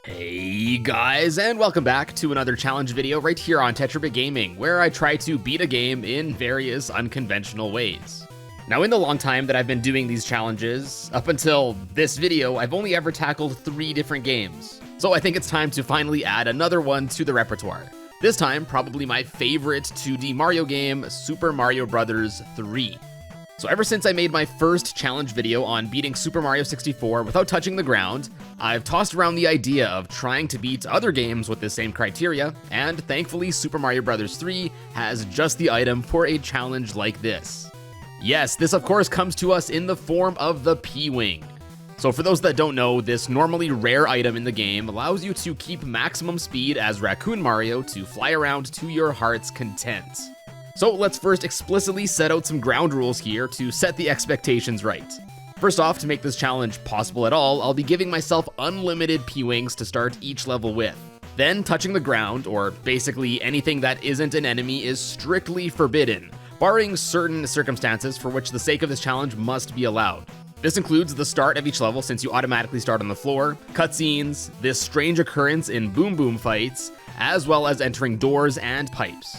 Hey guys, and welcome back to another challenge video right here on TetraBitGaming, where I try to beat a game in various unconventional ways. Now, in the long time that I've been doing these challenges, up until this video, I've only ever tackled 3 different games. So I think it's time to finally add another one to the repertoire. This time, probably my favorite 2D Mario game, Super Mario Bros. 3. So ever since I made my first challenge video on beating Super Mario 64 without touching the ground, I've tossed around the idea of trying to beat other games with the same criteria, and thankfully Super Mario Bros. 3 has just the item for a challenge like this. Yes, this of course comes to us in the form of the P-Wing. So for those that don't know, this normally rare item in the game allows you to keep maximum speed as Raccoon Mario to fly around to your heart's content. So let's first explicitly set out some ground rules here to set the expectations right. First off, to make this challenge possible at all, I'll be giving myself unlimited P-Wings to start each level with. Then touching the ground, or basically anything that isn't an enemy, is strictly forbidden, barring certain circumstances for which the sake of this challenge must be allowed. This includes the start of each level since you automatically start on the floor, cutscenes, this strange occurrence in Boom Boom fights, as well as entering doors and pipes.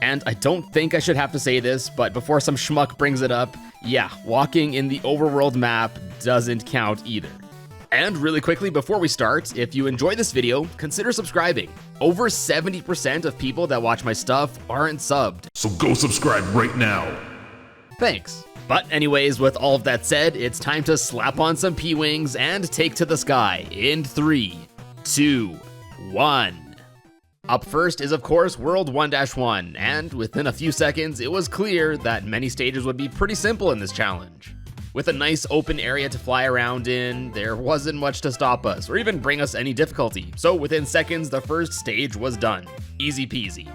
And I don't think I should have to say this, but before some schmuck brings it up, yeah, walking in the overworld map doesn't count either. And really quickly before we start, if you enjoy this video, consider subscribing. Over 70% of people that watch my stuff aren't subbed. So go subscribe right now. Thanks. But anyways, with all of that said, it's time to slap on some P-Wings and take to the sky in 3, 2, 1. Up first is of course World 1-1, and within a few seconds it was clear that many stages would be pretty simple in this challenge. With a nice open area to fly around in, there wasn't much to stop us or even bring us any difficulty, so within seconds the first stage was done. Easy peasy.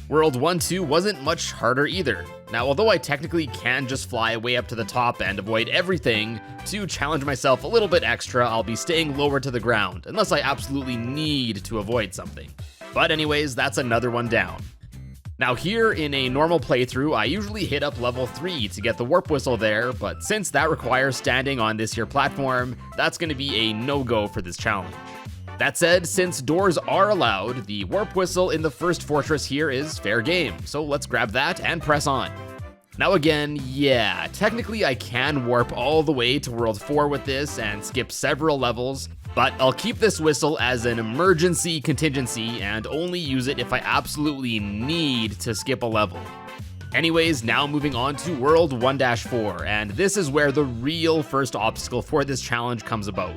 World 1-2 wasn't much harder either. Now, although I technically can just fly way up to the top and avoid everything, to challenge myself a little bit extra, I'll be staying lower to the ground, unless I absolutely need to avoid something. But anyways, that's another one down. Now here in a normal playthrough, I usually hit up level 3 to get the warp whistle there, but since that requires standing on this here platform, that's going to be a no-go for this challenge. That said, since doors are allowed, the warp whistle in the first fortress here is fair game, so let's grab that and press on. Now again, yeah, technically I can warp all the way to World 4 with this and skip several levels, but I'll keep this whistle as an emergency contingency and only use it if I absolutely need to skip a level. Anyways, now moving on to World 1-4, and this is where the real first obstacle for this challenge comes about.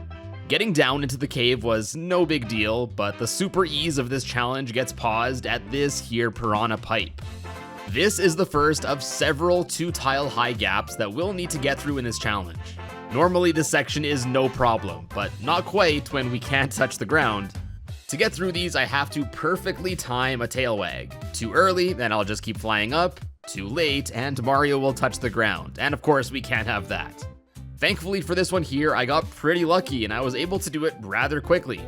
Getting down into the cave was no big deal, but the super ease of this challenge gets paused at this here piranha pipe. This is the first of several 2-tile high gaps that we'll need to get through in this challenge. Normally this section is no problem, but not quite when we can't touch the ground. To get through these, I have to perfectly time a tail wag. Too early, then I'll just keep flying up. Too late, and Mario will touch the ground. And of course, we can't have that. Thankfully for this one here, I got pretty lucky and I was able to do it rather quickly.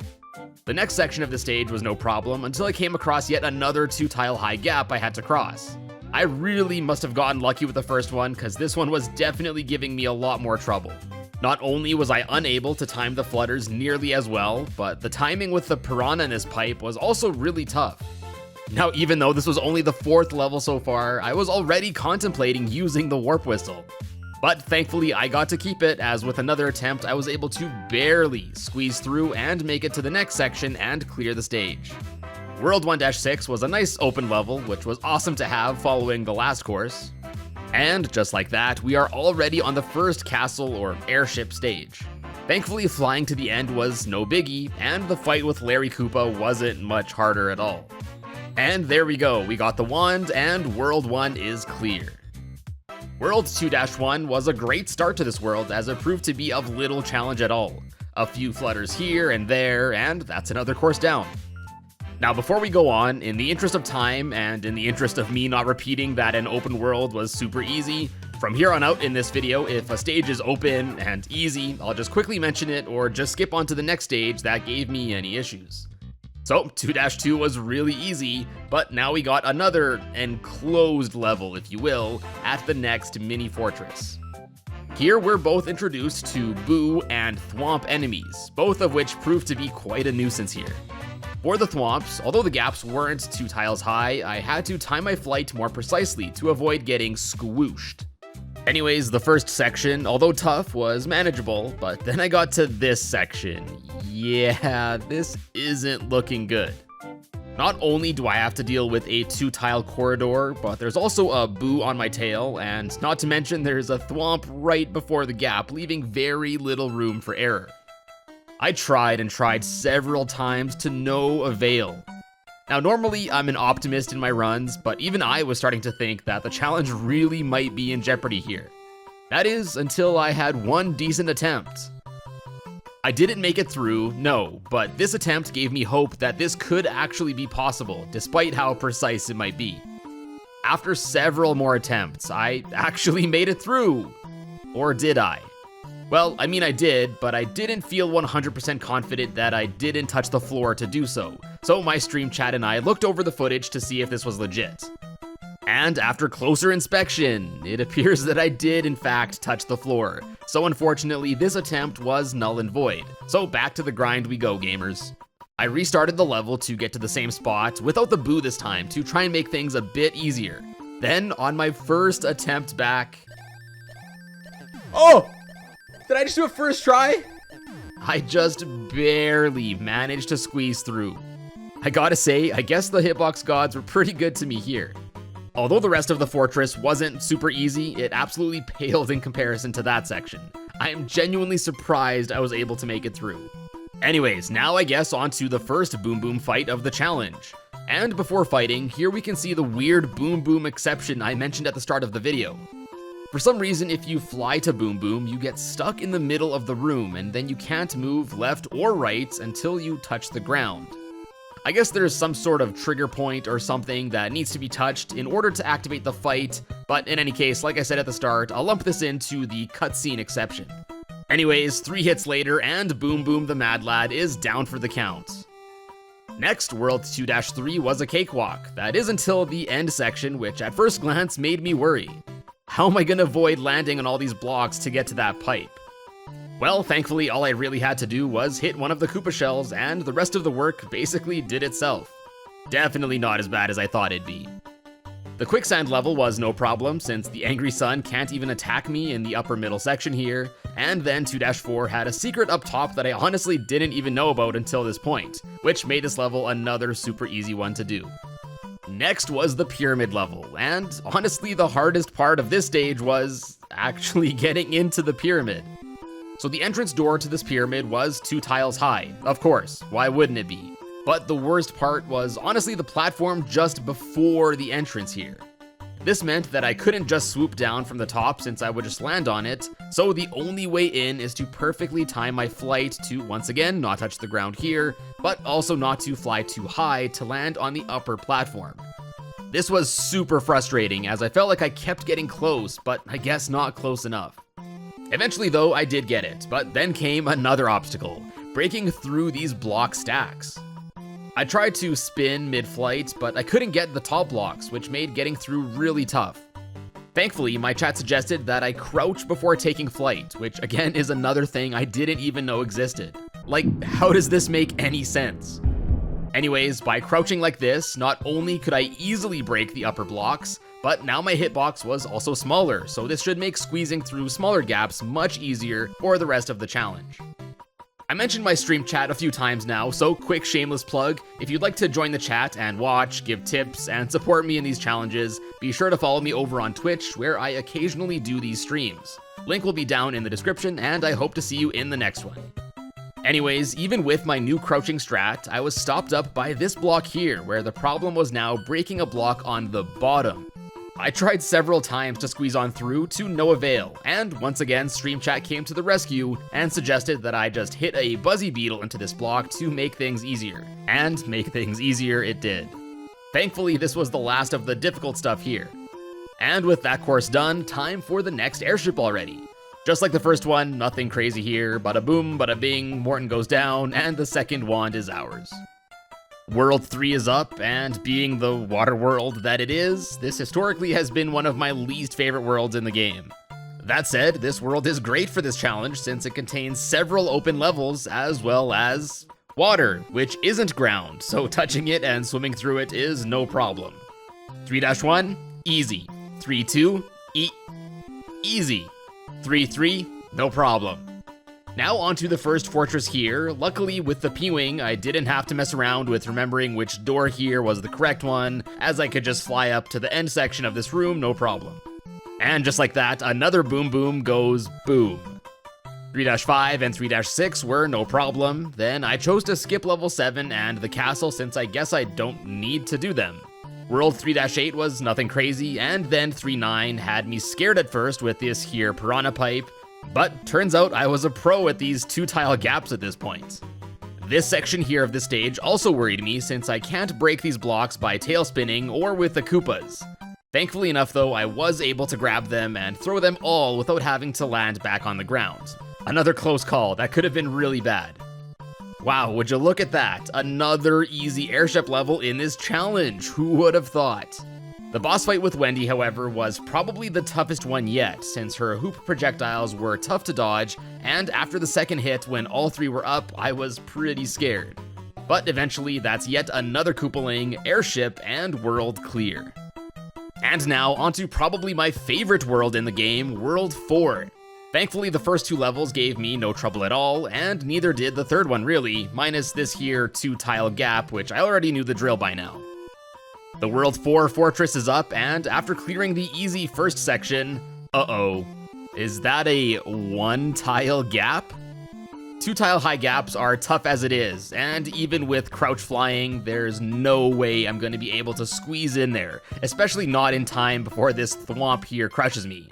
The next section of the stage was no problem until I came across yet another 2-tile high gap I had to cross. I really must have gotten lucky with the first one, because this one was definitely giving me a lot more trouble. Not only was I unable to time the flutters nearly as well, but the timing with the piranha in this pipe was also really tough. Now, even though this was only the 4th level so far, I was already contemplating using the warp whistle. But thankfully I got to keep it, as with another attempt I was able to barely squeeze through and make it to the next section and clear the stage. World 1-6 was a nice open level, which was awesome to have following the last course. And just like that, we are already on the first castle or airship stage. Thankfully, flying to the end was no biggie, and the fight with Larry Koopa wasn't much harder at all. And there we go, we got the wand, and World 1 is clear. World 2-1 was a great start to this world, as it proved to be of little challenge at all. A few flutters here and there, and that's another course down. Now before we go on, in the interest of time and in the interest of me not repeating that an open world was super easy, from here on out in this video, if a stage is open and easy, I'll just quickly mention it or just skip on to the next stage that gave me any issues. So 2-2 was really easy, but now we got another enclosed level, if you will, at the next mini fortress. Here we're both introduced to Boo and Thwomp enemies, both of which prove to be quite a nuisance here. For the Thwomps, although the gaps weren't 2 tiles high, I had to time my flight more precisely to avoid getting squooshed. Anyways, the first section, although tough, was manageable, but then I got to this section. Yeah, this isn't looking good. Not only do I have to deal with a 2-tile corridor, but there's also a Boo on my tail, and not to mention there's a Thwomp right before the gap, leaving very little room for error. I tried and tried several times to no avail. Now normally I'm an optimist in my runs, but even I was starting to think that the challenge really might be in jeopardy here. That is, until I had one decent attempt. I didn't make it through, no, but this attempt gave me hope that this could actually be possible, despite how precise it might be. After several more attempts, I actually made it through. Or did I? Well, I mean I did, but I didn't feel 100% confident that I didn't touch the floor to do so, so my stream chat and I looked over the footage to see if this was legit. And after closer inspection, it appears that I did in fact touch the floor, so unfortunately this attempt was null and void. So back to the grind we go, gamers. I restarted the level to get to the same spot, without the Boo this time, to try and make things a bit easier. Then, on my first attempt back... Oh! Did I just do a first try? I just barely managed to squeeze through. I gotta say, I guess the hitbox gods were pretty good to me here. Although the rest of the fortress wasn't super easy, it absolutely paled in comparison to that section. I am genuinely surprised I was able to make it through. Anyways, now I guess onto the first Boom Boom fight of the challenge. And before fighting, here we can see the weird Boom Boom exception I mentioned at the start of the video. For some reason, if you fly to Boom Boom, you get stuck in the middle of the room, and then you can't move left or right until you touch the ground. I guess there's some sort of trigger point or something that needs to be touched in order to activate the fight, but in any case, like I said at the start, I'll lump this into the cutscene exception. Anyways, 3 hits later, and Boom Boom the Mad Lad is down for the count. Next, World 2-3 was a cakewalk. That is until the end section, which at first glance made me worry. How am I gonna avoid landing on all these blocks to get to that pipe? Well, thankfully, all I really had to do was hit one of the Koopa shells, and the rest of the work basically did itself. Definitely not as bad as I thought it'd be. The quicksand level was no problem, since the Angry Sun can't even attack me in the upper middle section here, and then 2-4 had a secret up top that I honestly didn't even know about until this point, which made this level another super easy one to do. Next was the pyramid level, and honestly the hardest part of this stage was actually getting into the pyramid. So the entrance door to this pyramid was 2 tiles high, of course, why wouldn't it be? But the worst part was honestly the platform just before the entrance here. This meant that I couldn't just swoop down from the top since I would just land on it, so the only way in is to perfectly time my flight to once again not touch the ground here, but also not to fly too high to land on the upper platform. This was super frustrating as I felt like I kept getting close, but I guess not close enough. Eventually though, I did get it, but then came another obstacle, breaking through these block stacks. I tried to spin mid-flight, but I couldn't get the top blocks, which made getting through really tough. Thankfully, my chat suggested that I crouch before taking flight, which again is another thing I didn't even know existed. Like, how does this make any sense? Anyways, by crouching like this, not only could I easily break the upper blocks, but now my hitbox was also smaller, so this should make squeezing through smaller gaps much easier for the rest of the challenge. I mentioned my stream chat a few times now, so quick shameless plug, if you'd like to join the chat and watch, give tips, and support me in these challenges, be sure to follow me over on Twitch, where I occasionally do these streams. Link will be down in the description, and I hope to see you in the next one. Anyways, even with my new crouching strat, I was stopped up by this block here, where the problem was now breaking a block on the bottom. I tried several times to squeeze on through to no avail, and once again stream chat came to the rescue and suggested that I just hit a buzzy beetle into this block to make things easier. And make things easier it did. Thankfully, this was the last of the difficult stuff here. And with that course done, time for the next airship already. Just like the first one, nothing crazy here, bada boom, bada bing, Morton goes down, and the second wand is ours. World 3 is up, and being the water world that it is, this historically has been one of my least favorite worlds in the game. That said, this world is great for this challenge since it contains several open levels as well as water, which isn't ground, so touching it and swimming through it is no problem. 3-1, easy. 3-2, easy. 3-3, no problem. Now onto the first fortress here. Luckily with the P-Wing, I didn't have to mess around with remembering which door here was the correct one, as I could just fly up to the end section of this room, no problem. And just like that, another boom boom goes boom. 3-5 and 3-6 were no problem. Then I chose to skip level 7 and the castle since I guess I don't need to do them. World 3-8 was nothing crazy, and then 3-9 had me scared at first with this here piranha pipe, but turns out I was a pro at these 2-tile gaps at this point. This section here of the stage also worried me since I can't break these blocks by tail spinning or with the Koopas. Thankfully enough though, I was able to grab them and throw them all without having to land back on the ground. Another close call, that could have been really bad. Wow, would you look at that? Another easy airship level in this challenge, who would have thought? The boss fight with Wendy, however, was probably the toughest one yet, since her hoop projectiles were tough to dodge, and after the second hit, when all three were up, I was pretty scared. But eventually, that's yet another Koopaling, airship, and world clear. And now, onto probably my favorite world in the game, World 4. Thankfully, the first two levels gave me no trouble at all, and neither did the third one really, minus this here 2-tile gap, which I already knew the drill by now. The World 4 fortress is up, and after clearing the easy first section, is that a 1-tile gap? 2-tile high gaps are tough as it is, and even with crouch flying, there's no way I'm going to be able to squeeze in there, especially not in time before this thwomp here crushes me.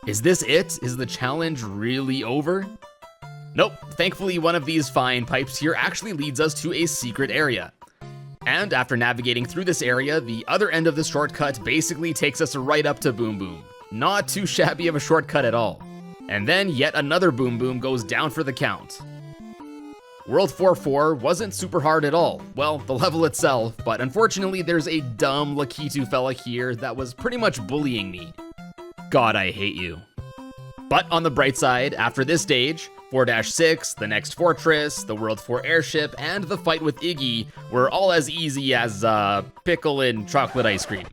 Is this it? Is the challenge really over? Nope, thankfully one of these fine pipes here actually leads us to a secret area. And after navigating through this area, the other end of the shortcut basically takes us right up to Boom Boom. Not too shabby of a shortcut at all. And then yet another Boom Boom goes down for the count. World 4-4 wasn't super hard at all. Well, the level itself, but unfortunately there's a dumb Lakitu fella here that was pretty much bullying me. God, I hate you. But on the bright side, after this stage, 4-6, the next fortress, the World 4 airship, and the fight with Iggy were all as easy as pickle in chocolate ice cream.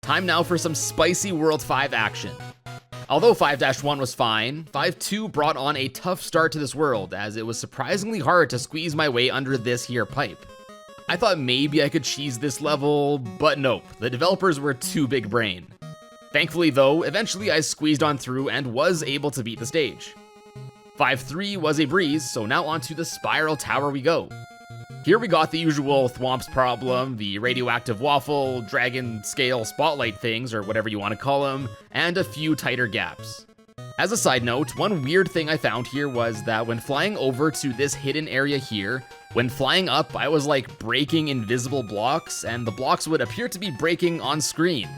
Time now for some spicy World 5 action. Although 5-1 was fine, 5-2 brought on a tough start to this world, as it was surprisingly hard to squeeze my way under this here pipe. I thought maybe I could cheese this level, but nope, the developers were too big brain. Thankfully though, eventually I squeezed on through and was able to beat the stage. 5-3 was a breeze, so now onto the spiral tower we go. Here we got the usual thwomps problem, the radioactive waffle, dragon scale spotlight things, or whatever you want to call them, and a few tighter gaps. As a side note, one weird thing I found here was that when flying over to this hidden area here, when flying up I was like breaking invisible blocks, and the blocks would appear to be breaking on screen.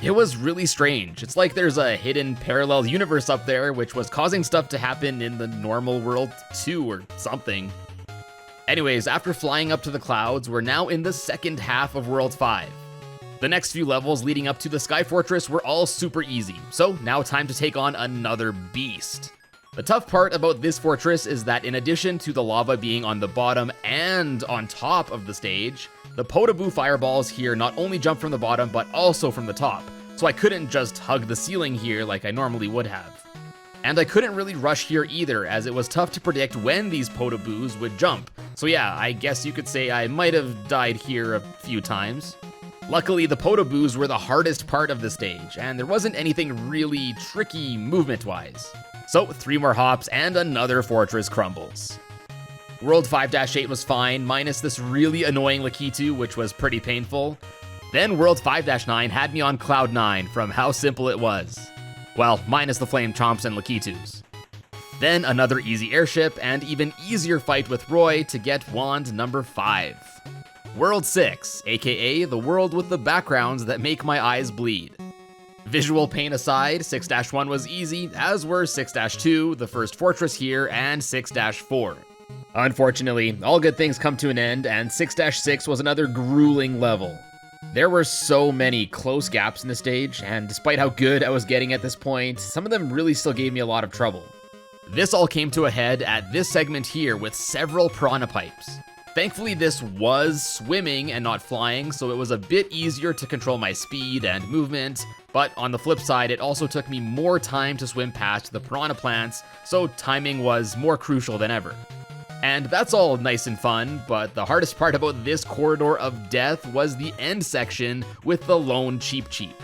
It was really strange. It's like there's a hidden parallel universe up there which was causing stuff to happen in the normal world too or something. Anyways, after flying up to the clouds, we're now in the second half of World 5. The next few levels leading up to the Sky Fortress were all super easy, so now time to take on another beast. The tough part about this fortress is that in addition to the lava being on the bottom and on top of the stage, the Potaboo fireballs here not only jump from the bottom but also from the top, so I couldn't just hug the ceiling here like I normally would have. And I couldn't really rush here either, as it was tough to predict when these Potaboos would jump, so yeah, I guess you could say I might have died here a few times. Luckily, the Potaboos were the hardest part of the stage, and there wasn't anything really tricky movement-wise. So 3 more hops and another fortress crumbles. World 5-8 was fine, minus this really annoying Lakitu, which was pretty painful. Then World 5-9 had me on cloud 9 from how simple it was. Well, minus the flame chomps and Lakitus. Then another easy airship and even easier fight with Roy to get wand number 5. World 6, aka the world with the backgrounds that make my eyes bleed. Visual pain aside, 6-1 was easy, as were 6-2, the first fortress here, and 6-4. Unfortunately, all good things come to an end, and 6-6 was another grueling level. There were so many close gaps in the stage, and despite how good I was getting at this point, some of them really still gave me a lot of trouble. This all came to a head at this segment here with several piranha pipes. Thankfully this was swimming and not flying, so it was a bit easier to control my speed and movement, but on the flip side it also took me more time to swim past the piranha plants, so timing was more crucial than ever. And that's all nice and fun, but the hardest part about this corridor of death was the end section with the lone Cheep Cheep.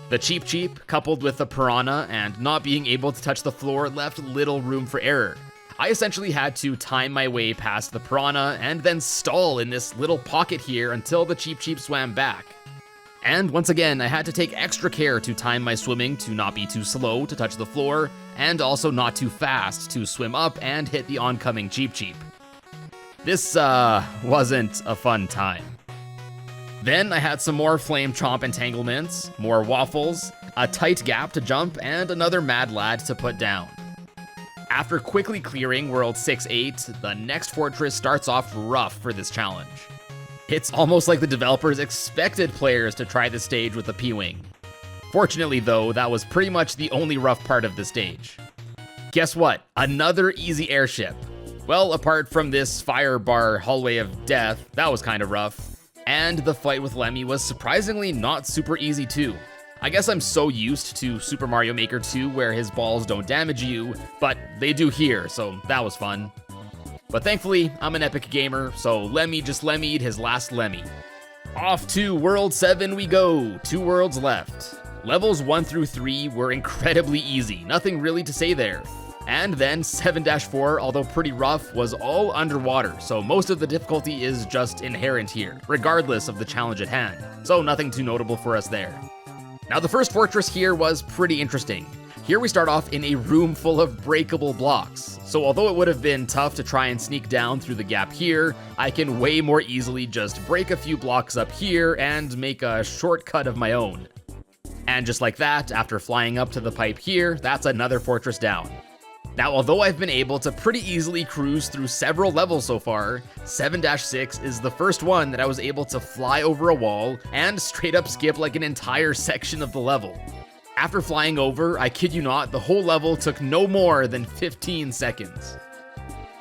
The Cheep Cheep, coupled with the piranha and not being able to touch the floor, left little room for error. I essentially had to time my way past the piranha and then stall in this little pocket here until the Cheep Cheep swam back. And once again, I had to take extra care to time my swimming to not be too slow to touch the floor, and also not too fast to swim up and hit the oncoming Cheep Cheep. This wasn't a fun time. Then I had some more flame chomp entanglements, more waffles, a tight gap to jump, and another mad lad to put down. After quickly clearing World 6-8, the next fortress starts off rough for this challenge. It's almost like the developers expected players to try the stage with a P-Wing. Fortunately though, that was pretty much the only rough part of the stage. Guess what? Another easy airship. Well, apart from this fire bar hallway of death, that was kind of rough. And the fight with Lemmy was surprisingly not super easy too. I guess I'm so used to Super Mario Maker 2 where his balls don't damage you, but they do here, so that was fun. But thankfully, I'm an epic gamer, so Lemmy just Lemmy'd his last Lemmy. Off to World 7 we go, 2 worlds left. Levels 1 through 3 were incredibly easy, nothing really to say there. And then 7-4, although pretty rough, was all underwater, so most of the difficulty is just inherent here, regardless of the challenge at hand, so nothing too notable for us there. Now the first fortress here was pretty interesting. Here we start off in a room full of breakable blocks, so although it would have been tough to try and sneak down through the gap here, I can way more easily just break a few blocks up here and make a shortcut of my own. And just like that, after flying up to the pipe here, that's another fortress down. Now, although I've been able to pretty easily cruise through several levels so far, 7-6 is the first one that I was able to fly over a wall and straight up skip like an entire section of the level. After flying over, I kid you not, the whole level took no more than 15 seconds.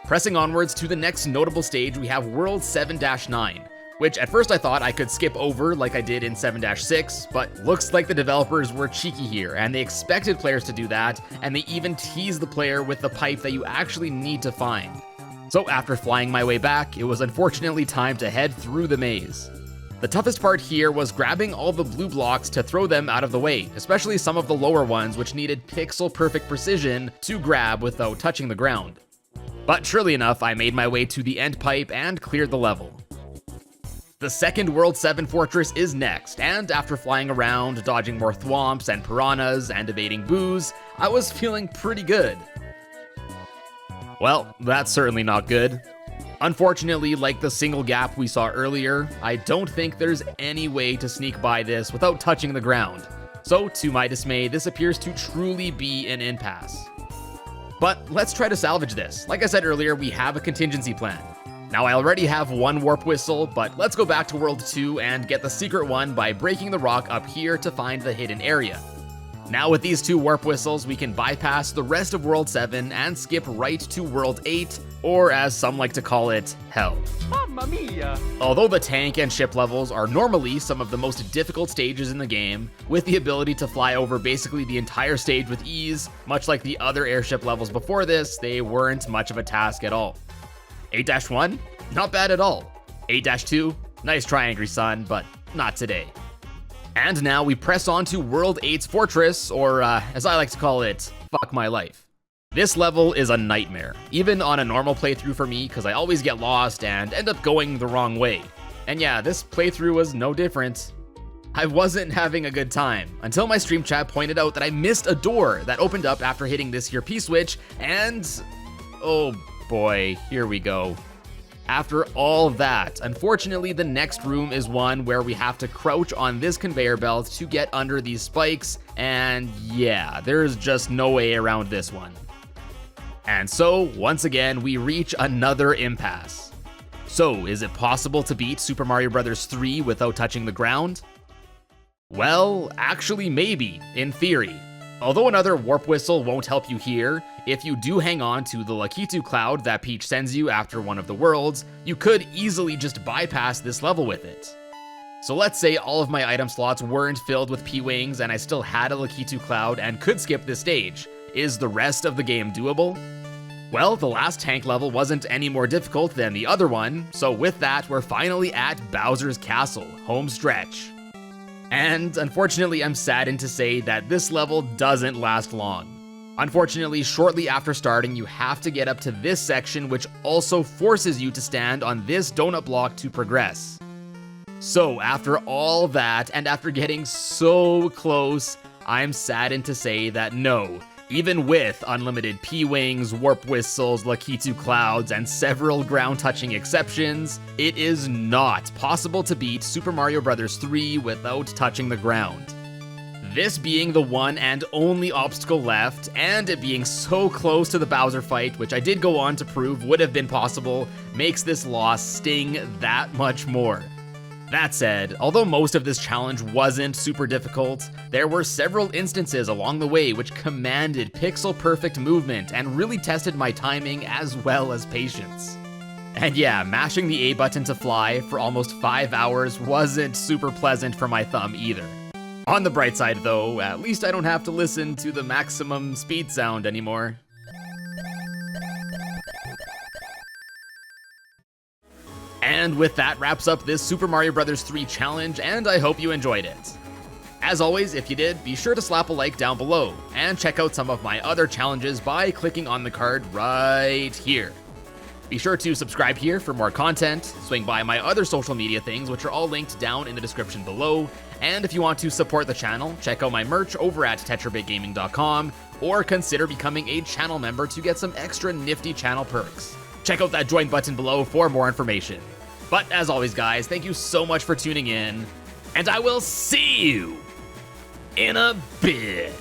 Pressing onwards to the next notable stage, we have World 7-9. Which at first I thought I could skip over like I did in 7-6, but looks like the developers were cheeky here, and they expected players to do that, and they even teased the player with the pipe that you actually need to find. So after flying my way back, it was unfortunately time to head through the maze. The toughest part here was grabbing all the blue blocks to throw them out of the way, especially some of the lower ones which needed pixel-perfect precision to grab without touching the ground. But surely enough, I made my way to the end pipe and cleared the level. The second World 7 fortress is next, and after flying around, dodging more thwomps and piranhas, and evading boos, I was feeling pretty good. Well, that's certainly not good. Unfortunately, like the single gap we saw earlier, I don't think there's any way to sneak by this without touching the ground. So, to my dismay, this appears to truly be an impasse. But let's try to salvage this. Like I said earlier, we have a contingency plan. Now I already have one warp whistle, but let's go back to World 2 and get the secret one by breaking the rock up here to find the hidden area. Now with these 2 warp whistles, we can bypass the rest of World 7 and skip right to World 8, or as some like to call it, Hell. Mamma mia! Although the tank and ship levels are normally some of the most difficult stages in the game, with the ability to fly over basically the entire stage with ease, much like the other airship levels before this, they weren't much of a task at all. 8-1? Not bad at all. 8-2? Nice try, Angry Sun, but not today. And now we press on to World 8's fortress, or as I like to call it, fuck my life. This level is a nightmare, even on a normal playthrough for me, because I always get lost and end up going the wrong way. And yeah, this playthrough was no different. I wasn't having a good time, until my stream chat pointed out that I missed a door that opened up after hitting this here P-switch, and oh boy, here we go. After all that, unfortunately the next room is one where we have to crouch on this conveyor belt to get under these spikes, and yeah, there's just no way around this one. And so, once again, we reach another impasse. So, is it possible to beat Super Mario Bros. 3 without touching the ground? Well, actually maybe, in theory. Although another warp whistle won't help you here, if you do hang on to the Lakitu cloud that Peach sends you after one of the worlds, you could easily just bypass this level with it. So let's say all of my item slots weren't filled with P-Wings and I still had a Lakitu cloud and could skip this stage. Is the rest of the game doable? Well, the last tank level wasn't any more difficult than the other one, so with that, we're finally at Bowser's Castle, home stretch. And unfortunately, I'm saddened to say that this level doesn't last long. Unfortunately, shortly after starting, you have to get up to this section, which also forces you to stand on this donut block to progress. So after all that, and after getting so close, I'm saddened to say that no, even with unlimited P-Wings, Warp Whistles, Lakitu Clouds, and several ground-touching exceptions, it is not possible to beat Super Mario Bros. 3 without touching the ground. This being the one and only obstacle left, and it being so close to the Bowser fight, which I did go on to prove would have been possible, makes this loss sting that much more. That said, although most of this challenge wasn't super difficult, there were several instances along the way which commanded pixel-perfect movement and really tested my timing as well as patience. And yeah, mashing the A button to fly for almost 5 hours wasn't super pleasant for my thumb either. On the bright side though, at least I don't have to listen to the maximum speed sound anymore. And with that wraps up this Super Mario Bros. 3 challenge, and I hope you enjoyed it. As always, if you did, be sure to slap a like down below, and check out some of my other challenges by clicking on the card right here. Be sure to subscribe here for more content, swing by my other social media things which are all linked down in the description below, and if you want to support the channel, check out my merch over at TetraBitGaming.com, or consider becoming a channel member to get some extra nifty channel perks. Check out that join button below for more information. But as always guys, thank you so much for tuning in, and I will see you in a bit.